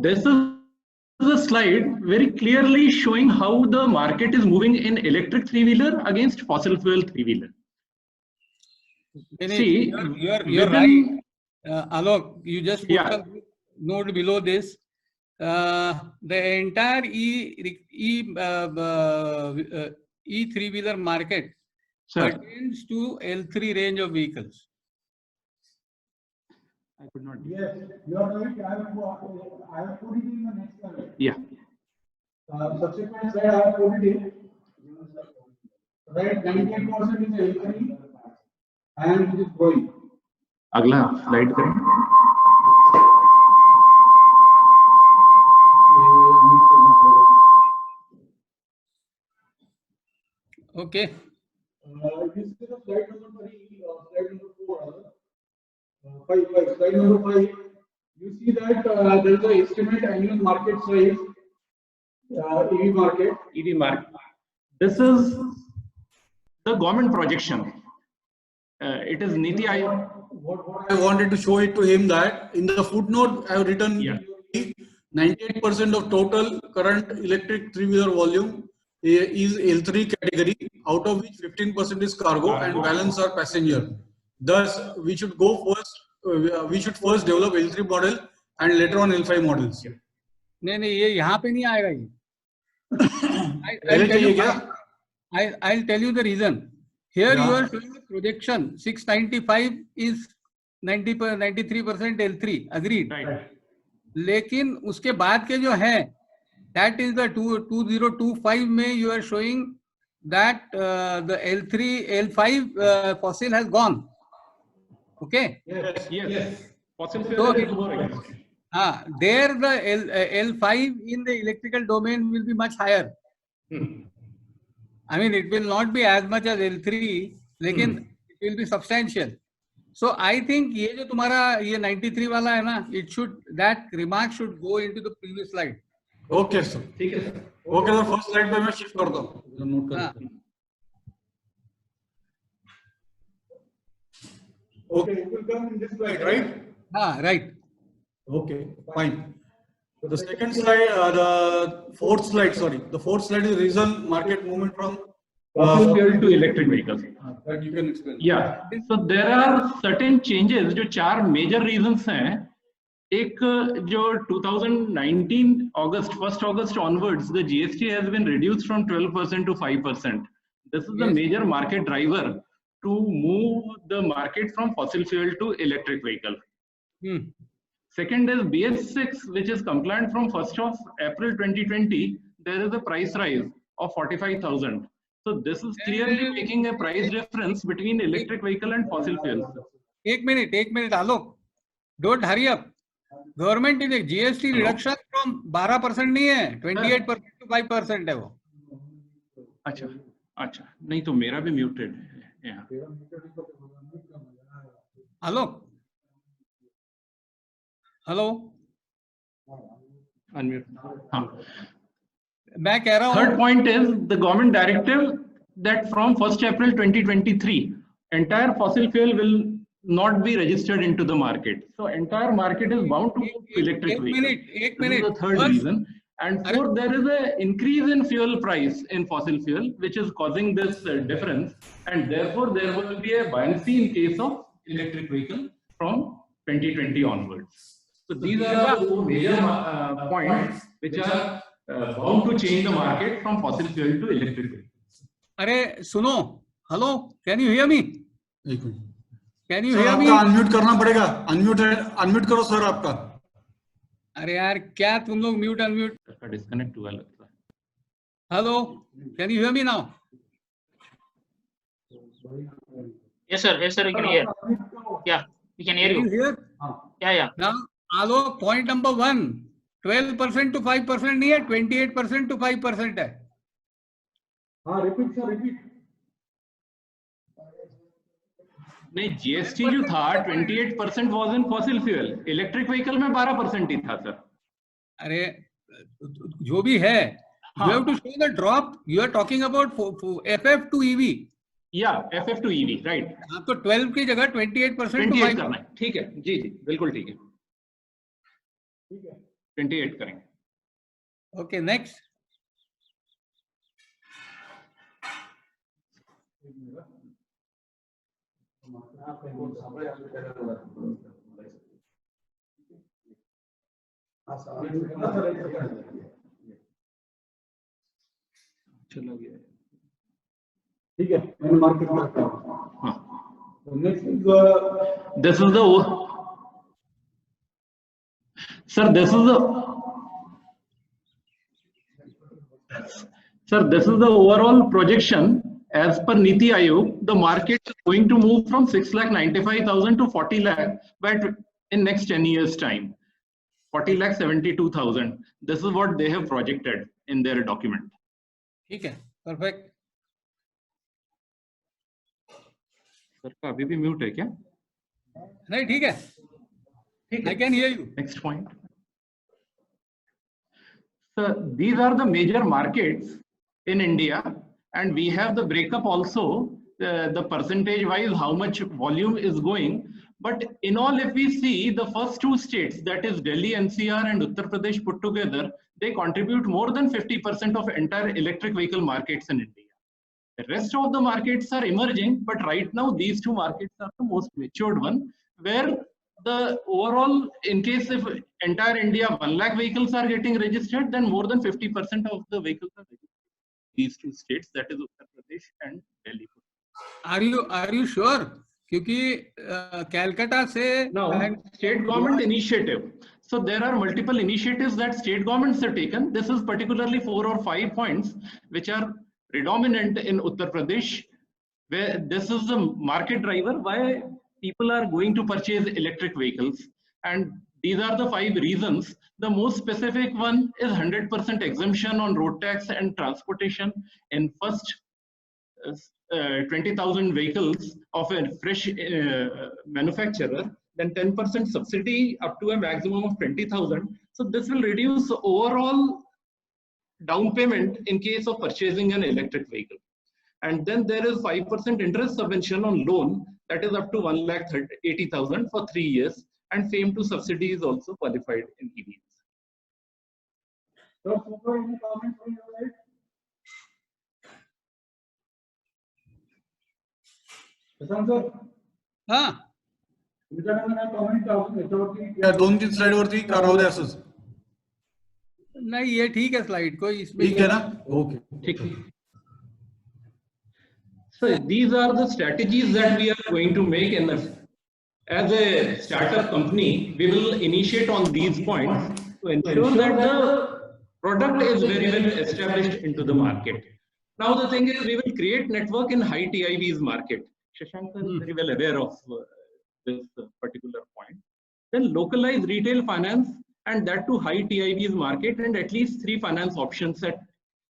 this is a slide very clearly showing how the market is moving in electric three-wheeler against fossil fuel three-wheeler. See, you're right. Alok, you just put a note below this. The entire E three-wheeler market pertains to L3 range of vehicles. I could not. Yes, you are right. I have put it in the next slide. Yeah. Subsequent slide I have put it in. Right, 98% is L3 and it is growing. अगला slide करें. Okay. This is the slide number 3, slide number 4. 5. Slide number 5. You see that there is an estimate annual market size, EV market. EV market. This is the government projection. It is Niti Aayog. What I wanted to show it to him that in the footnote I have written 98% of total current electric three-wheeler volume is L3 category, out of which 15% is cargo and balance are passenger. Thus, we should go first. We should first develop L3 model and later on L5 models. नहीं ये यहाँ पे नहीं आएगा ये. I'll tell you the reason. Here you are showing the projection 695 is 93% L3 agreed. Right. लेकिन उसके बाद के जो है that is the 2025 में you are showing that the L3 L5 fossil has gone. Okay. Yes. Fossil fuel is more. There the L5 in the electrical domain will be much higher. I mean, it will not be as much as L3, लेकिन it will be substantial. So I think ये जो तुम्हारा ये 93 वाला है ना, it should, that remark should go into the previous slide. Okay, sir. ठीक है sir. Okay, sir. First slide पे मैं shift कर दूँ. Okay, it will come in this slide, right? Right. Okay, fine. The second slide, the fourth slide, sorry. The fourth slide is reason market movement from fossil fuel to electric vehicles. That you can explain. Yeah. So there are certain changes जो चार major reasons हैं. एक जो 2019 1st August onwards, the GST has been reduced from 12% to 5%. This is the major market driver to move the market from fossil fuel to electric vehicle. Second is BS6, which is compliant from 1st of April 2020. There is a price rise of 45,000. So this is clearly making a price difference between electric vehicle and fossil fuels. एक minute, Alok. Don't hurry up. Government is a GST reduction from 12% नहीं है, 28% to 5% है वो. अच्छा, नहीं तो मेरा भी muted है यहाँ. Alok. Hello. Unmute. मैं कह रहा हूँ. Third point is the government directive that from 1st April 2023, entire fossil fuel will not be registered into the market. So entire market is bound to move to electric vehicles. This is the third reason. And fourth, there is an increase in fuel price in fossil fuel, which is causing this difference. And therefore, there will be a buoyancy in case of electric vehicle from 2020 onwards. So these are the two major points which are bound to change the market from fossil fuel to electric vehicles. अरे सुनो, hello, can you hear me? Can you hear me? आपका unmute करना पड़ेगा. Unmute करो sir आपका. अरे यार क्या तुम लोग mute unmute? Disconnect हुआ लगता है. Hello, can you hear me now? Yes sir, we can hear. Yeah, we can hear you. Can you hear? Yeah. Now, Alok, point number 1, 12% to 5% नहीं है, 28% to 5% है. Repeat sir, repeat. नहीं, GST जो था 28% was in fossil fuel, electric vehicle में 12% ही था sir. अरे जो भी है, you have to show the drop. You are talking about FF to EV. Yeah, FF to EV, right. आपको 12 की जगह 28% 28 करना है. ठीक है, जी, बिल्कुल ठीक है. 28 correct. Okay, next. चला गया है। ठीक है, मैंने मार्केट में रखा है। हाँ, next is this is the sir this is the sir this is the overall projection as per Niti Aayog. The market is going to move from 6,95,000 to 40 lakh by in next 10 years time. 40,72,000. This is what they have projected in their document. ठीक है, perfect. Sir का अभी भी mute है क्या? नहीं, ठीक है. ठीक है. I can hear you. Next point. So these are the major markets in India, and we have the breakup also, the percentage wise how much volume is going. But in all, if we see the first two states, that is Delhi NCR and Uttar Pradesh put together, they contribute more than 50% of entire electric vehicle markets in India. The rest of the markets are emerging, but right now these two markets are the most matured one, where the overall, in case if entire India 1 lakh vehicles are getting registered, then more than 50% of the vehicles are registered in these two states, that is Uttar Pradesh and Delhi. Are you sure? क्योंकि कैलकाटा से Now, state government initiative. So there are multiple initiatives that state governments have taken. This is particularly 4 or 5 points which are predominant in Uttar Pradesh, where this is the market driver why people are going to purchase electric vehicles. And these are the 5 reasons. The most specific one is 100% exemption on road tax and transportation in first 20,000 vehicles of a fresh manufacturer, then 10% subsidy up to a maximum of 20,000. So this will reduce overall down payment in case of purchasing an electric vehicle. And then there is 5% interest subvention on loan, that is up to 1,80,000 for 3 years, and FAME to subsidy is also qualified in EVs. so far any comments from your side? Prashant sir, हाँ, तुमच्याकडनं काय comment आहे याच्यावरती? या 2-3 slide वरती का राहू दे असंच? नहीं ये ठीक है स्लाइड कोई इसमें ठीक है ना? ओके. ठीक. So these are the strategies that we are going to make in as a startup company. We will initiate on these points to ensure that the product is very well established into the market. Now the thing is, we will create network in high TIVs market. Shashank is very well aware of this particular point. Then localize retail finance, and that to high TIVs market, and at least 3 finance options at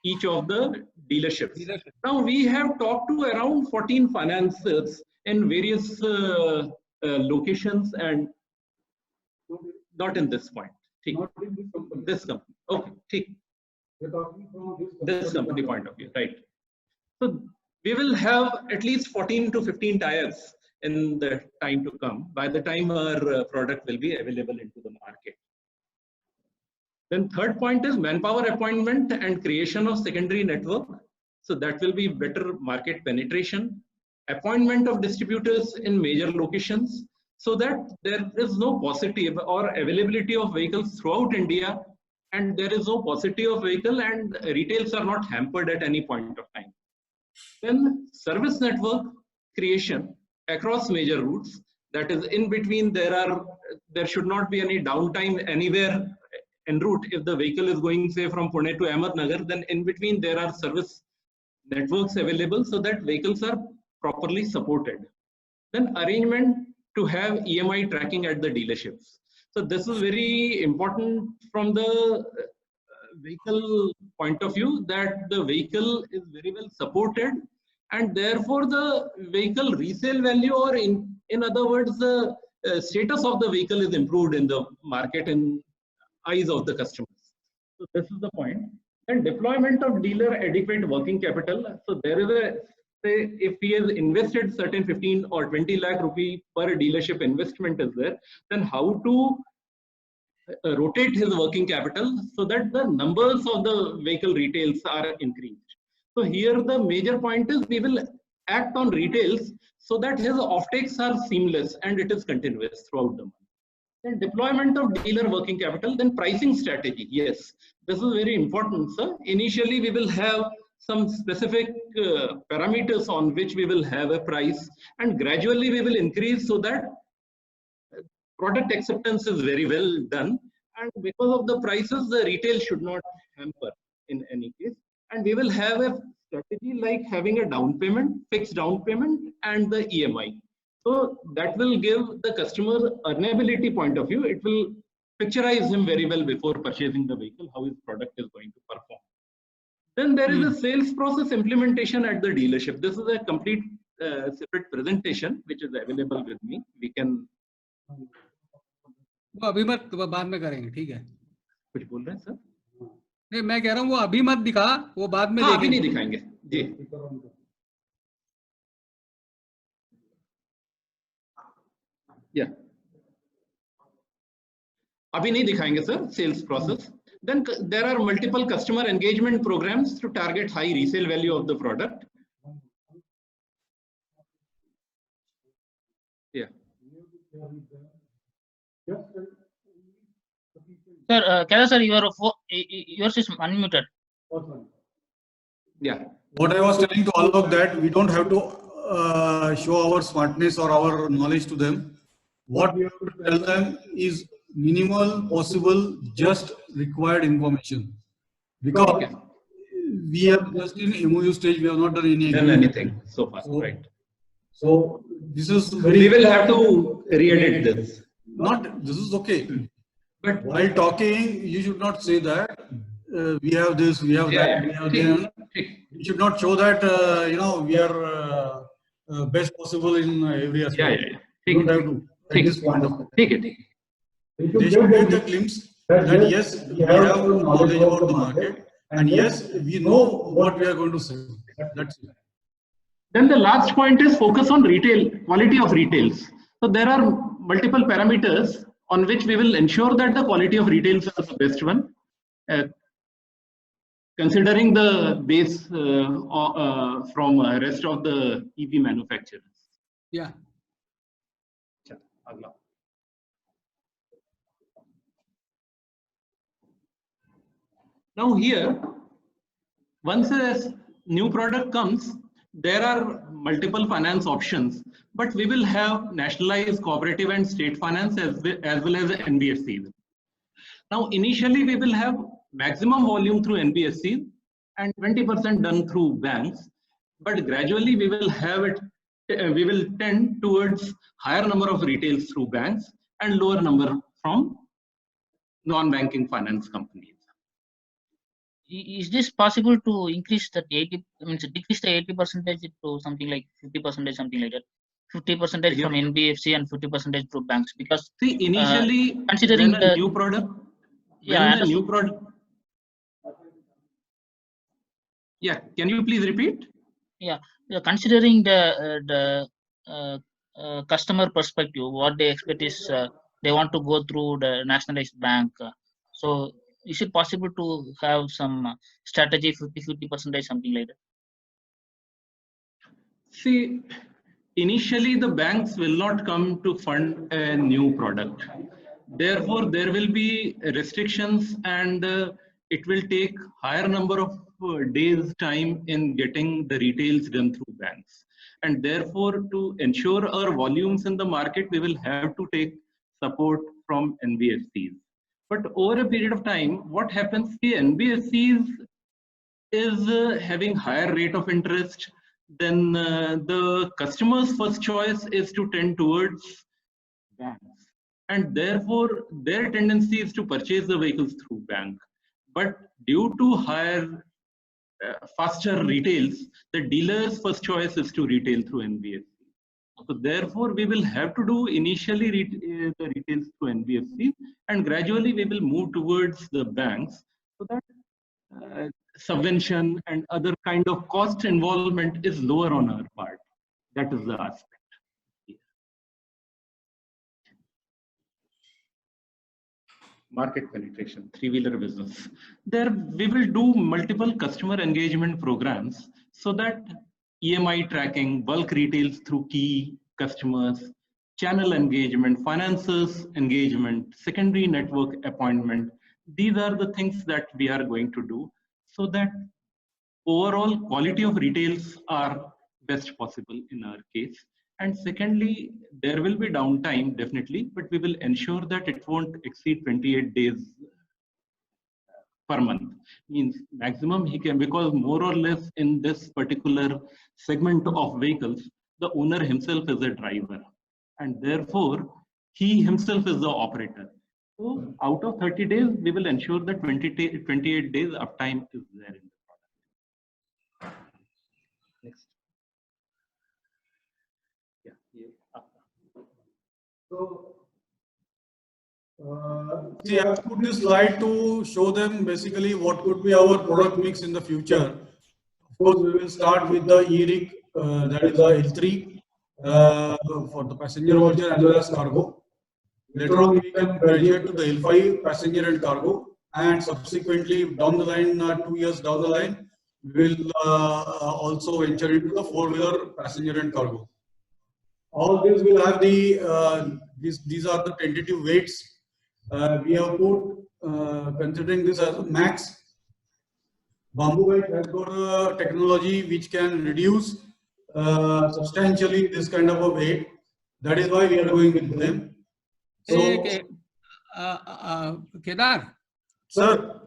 each of the dealerships. Now we have talked to around 14 financiers in various locations, and not in this point. Not in this company. This company. Okay, ठीक. We're talking from This company point of view, right? So we will have at least 14 to 15 tires in the time to come, by the time our product will be available into the market. Then third point is manpower appointment and creation of secondary network. So that will be better market penetration, appointment of distributors in major locations, so that there is no paucity or availability of vehicles throughout India, and there is no paucity of vehicle, and retails are not hampered at any point of time. Then service network creation across major routes, that is in between there should not be any downtime anywhere en route. If the vehicle is going, say, from Pune to Ahmednagar, then in between there are service networks available so that vehicles are properly supported. Then arrangement to have EMI tracking at the dealerships. So this is very important from the vehicle point of view, that the vehicle is very well supported, and therefore the vehicle resale value, or in other words, the status of the vehicle is improved in the market in eyes of the customers. So this is the point. And deployment of dealer adequate working capital. So there is a, say, if he has invested certain 15 or 20 lakh rupee per dealership investment is there, then how to rotate his working capital so that the numbers of the vehicle retails are increased. So here the major point is we will act on retails so that his offtakes are seamless and it is continuous throughout the month. Then deployment of dealer working capital, then pricing strategy. Yes, this is very important, sir. Initially, we will have some specific parameters on which we will have a price, and gradually we will increase so that product acceptance is very well done. And because of the prices, the retail should not hamper in any case. And we will have a strategy like having a down payment, fixed down payment, and the EMI. So that will give the customer earnability point of view. It will picturize him very well before purchasing the vehicle, how his product is going to perform. Then there is a sales process implementation at the dealership. This is a complete separate presentation which is available with me. We can. वो अभी मत, वो बाद में करेंगे, ठीक है? कुछ बोल रहे हैं सर? नहीं, मैं कह रहा हूँ वो अभी मत दिखा, वो बाद में हाँ, अभी नहीं दिखाएंगे जी. Yeah. अभी नहीं दिखाएंगे sir sales process. Then there are multiple customer engagement programs to target high resale value of the product. Yeah. Sir, Kela sir, yours is unmuted. Yeah. What I was telling to all of that, we don't have to show our smartness or our knowledge to them. What we have to tell them is minimal possible, just required information. Because we are just in MOU stage, we have not done anything so far, so, right? So this is very. We will have to re-edit this. This is okay. But while talking, you should not say that we have this, we have that, we have that. You should not show that we are best possible in every aspect. You don't have to. At this point of time. They should get the glimpse that yes, we have knowledge about the market, and yes, we know what we are going to say. That's it. Then the last point is focus on retail, quality of retails. So there are multiple parameters on which we will ensure that the quality of retails is the best one, considering the base from rest of the EV manufacturers. Yeah. Now here, once a new product comes, there are multiple finance options, but we will have nationalized cooperative and state finance as well as NBFCs. Now initially we will have maximum volume through NBFCs and 20% done through banks, but gradually we will have it. We will tend towards higher number of retails through banks and lower number from non-banking finance companies. Is this possible to increase that 80? I mean, decrease the 80% to something like 50%, something like that. 50% from NBFC and 50% through banks. Because see, initially, considering the new product, new product. Yeah, can you please repeat? Yeah, considering the customer perspective, what they expect is they want to go through the nationalized bank. So is it possible to have some strategy 50% something like that? See, initially the banks will not come to fund a new product. Therefore, there will be restrictions and it will take higher number of days time in getting the retails done through banks. And therefore, to ensure our volumes in the market, we will have to take support from NBFCs. But over a period of time, what happens? The NBFCs is having higher rate of interest. Then the customer's first choice is to tend towards banks. And therefore, their tendency is to purchase the vehicles through bank. But due to higher, faster retails, the dealer's first choice is to retail through NBFC. So therefore, we will have to do initially the retails through NBFC, and gradually we will move towards the banks, so that subvention and other kind of cost involvement is lower on our part. That is the aspect. market penetration, three-wheeler business. There we will do multiple customer engagement programs so that EMI tracking, bulk retails through key customers, channel engagement, finances engagement, secondary network appointment. These are the things that we are going to do so that overall quality of retails are best possible in our case. And secondly, there will be downtime definitely, but we will ensure that it won't exceed 28 days per month. Means maximum he can, because more or less in this particular segment of vehicles, the owner himself is a driver and therefore he himself is the operator. So out of 30 days, we will ensure that 28 days uptime is there in the product. Next. So, see, I put this slide to show them basically what could be our product mix in the future. Of course, we will start with the e-rig, that is the L3 for the passenger version as well as cargo. Later on, we can graduate to the L5 passenger and cargo, and subsequently down the line, 2 years down the line, we will also venture into the four-wheeler passenger and cargo. All this will have the these are the tentative weights we have put, considering this as max. Bamboo Bike has got a technology which can reduce substantially this kind of a weight. That is why we are going with them. So, Kedar, sir,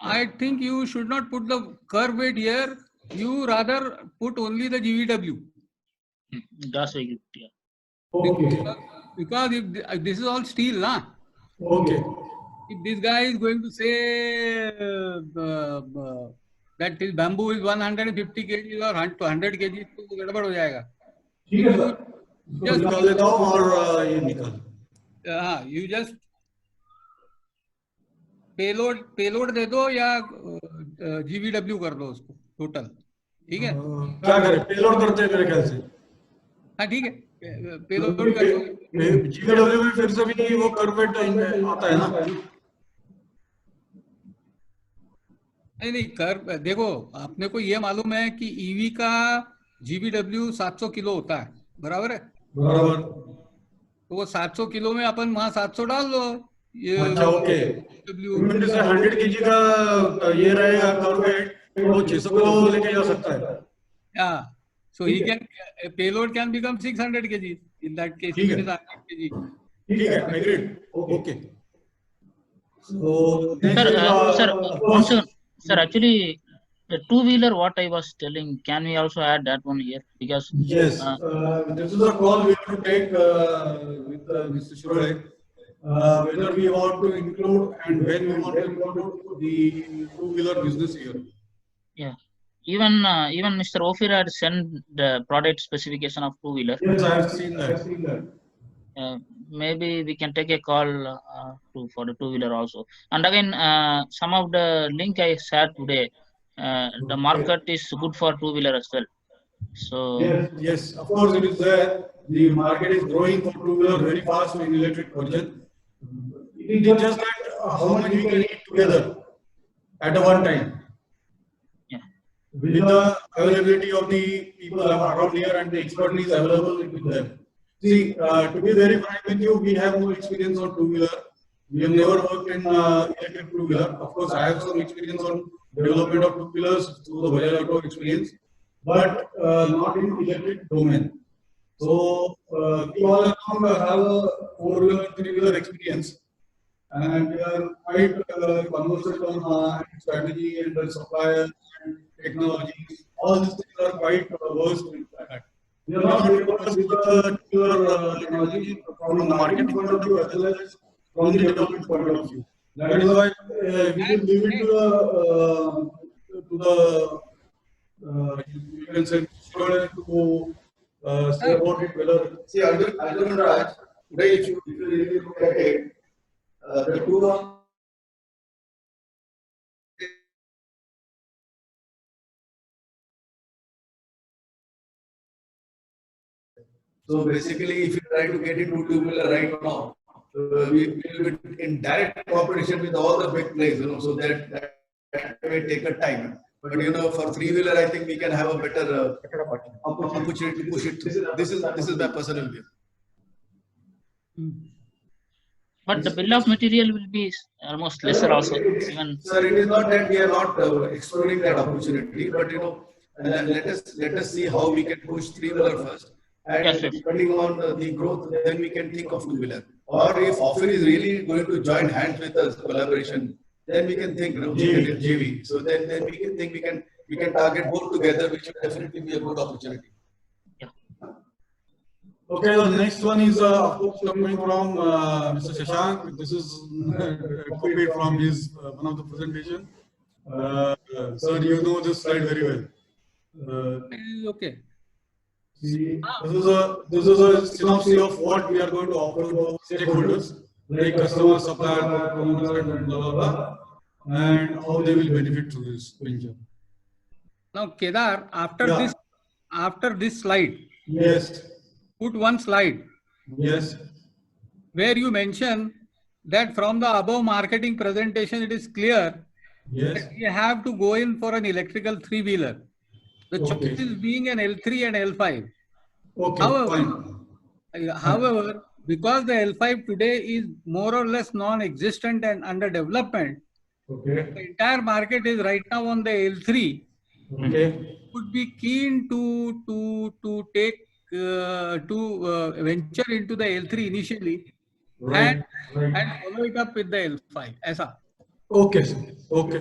I think you should not put the curve weight here. You rather put only the GVW. Just like it, yeah. okay, Because if this is all steel, nah? okay, If this guy is going to say that his bamboo is 150 kg or 100 kg, तो गड़बड़ हो जाएगा. ठीक है sir. Just निकाल लेता हूँ और ये निकाल. you just payload दे दो या GVW कर दो उसको total. ठीक है? क्या करें? पेलोड करते हैं मेरे ख्याल से. हाँ ठीक है. पेलोड कर दो. GVW में फिर से भी वो कर्व वेट आता है ना. नहीं कर देखो, आपने को ये मालूम है कि ईवी का GVW 700 किलो होता है, बराबर है? बराबर. तो वो 700 किलो में अपन वहाँ 700 डाल दो. ये अच्छा, ओके. 100 kg का ये रहेगा कर्व वेट, वो 600 किलो लेके जा सकता है. Yeah, so he can payload can become 600 kg in that case. ठीक है. 100 kg. ठीक है, agreed. Okay. So, Sir, actually, the two-wheeler, what I was telling, can we also add that one here? Because yes, this is a call we have to take with Mr. Shurek, whether we want to include and when we want to include the two-wheeler business here. yeah, even Mr. Ophir had sent the product specification of two-wheeler. Yes, I have seen that. Maybe we can take a call for the two-wheeler also. And again, some of the link I shared today, the market is good for two-wheeler as well. So yes, of course it is there. The market is growing for two-wheeler very fast in electric version. It is just that how much we can eat together at one time. yeah, With the availability of the people around here and the expertise available with them. See, to be very frank with you, we have no experience on two-wheeler. We have never worked in electric two-wheeler. Of course, I have some experience on development of two-wheelers through the Bajaj Auto experience, but not in electric domain. So, we all along have a four-wheeler, three-wheeler experience, and we are quite conversant on strategy and the supplier and technology. All these things are quite versed in that. We are not very versed with the two-wheeler technology from the marketing point of view as well as from the development point of view. That is why we will leave it to the you can say to say about it whether. See, Arjun Raj, today if you really look at it, the two of so basically, if you try to get into two-wheeler right now, we will be in direct competition with all the big players, so that may take a time. But for three-wheeler, I think we can have a better opportunity to push it through. This is my personal view. But the bill of material will be almost lesser also. Even Sir, it is not that we are not exploring that opportunity, but let us see how we can push three-wheeler first. And Yes, yes. depending on the growth, then we can think of two-wheeler. Or if offer is really going to join hands with us, collaboration, then we can think JV. So then we can think we can target both together, which will definitely be a good opportunity. Okay, the next one is of course coming from Mr. Shashank. This is copied from his one of the presentation. Sir, you know this slide very well. Okay. See, this is a synopsis of what we are going to offer to stakeholders, like customers, suppliers, promoters, and blah blah blah, and how they will benefit through this venture. Now, Kedar, after this slide, Yes. put one slide Yes. where you mention that from the above marketing presentation, it is clear Yes. that we have to go in for an electrical three-wheeler. The choice is being an L3 and L5. Okay. Fine. However, because the L5 today is more or less non-existent and under development, Okay. the entire market is right now on the L3. Okay. Would be keen to take venture into the L3 initially, Right. and follow it up with the L5. Aisa. Okay. Okay.